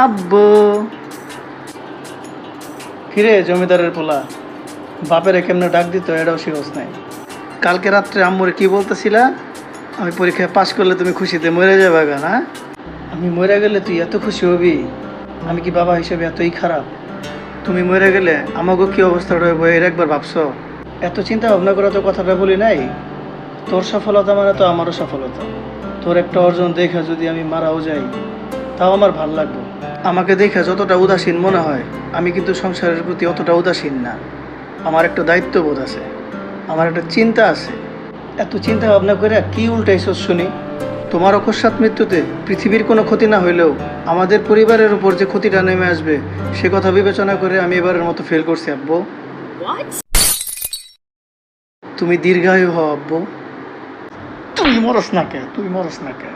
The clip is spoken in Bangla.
আব্বু। কিরে জমিদারের পোলা, বাপেরে কেমনে ডাক দিত এটাও শিখস নাই। কালকে রাত্রে আম্মুরে কি বলতেছিলা? আমি পরীক্ষায় পাশ করলে তুমি খুশিতে মরে যাবে গা না? আমি মরে গেলে তুই এত খুশি হবি? আমি কি বাবা হিসেবে এতই খারাপ? তুমি মরে গেলে আমাকেও কি অবস্থাটা হইব এর একবার ভাবছো? এত চিন্তা ভাবনা করে তো কথাটা বলি নাই। তোর সফলতা মানে তো আমারও সফলতা। তোর একটা অর্জন দেখে যদি আমি মারাও যাই তাও আমার ভাল লাগবে। আমাকে দেখে যতটা উদাসীন মনে হয়, আমি কিন্তু সংসারের প্রতি অতটা উদাসীন না। আমার একটা দায়িত্ববোধ আছে, আমার একটা চিন্তা আছে। এত চিন্তা ভাবনা করে কি উল্টাইছস শুনি? তোমার অকস্মাৎ মৃত্যুতে পৃথিবীর কোনো ক্ষতি না হইলেও আমাদের পরিবারের উপর যে ক্ষতিটা নেমে আসবে সে কথা বিবেচনা করে আমি এবারের মতো ফেল করছি আব্বু। তুমি দীর্ঘায়ু হও আব্বু। তুই মরস না কে?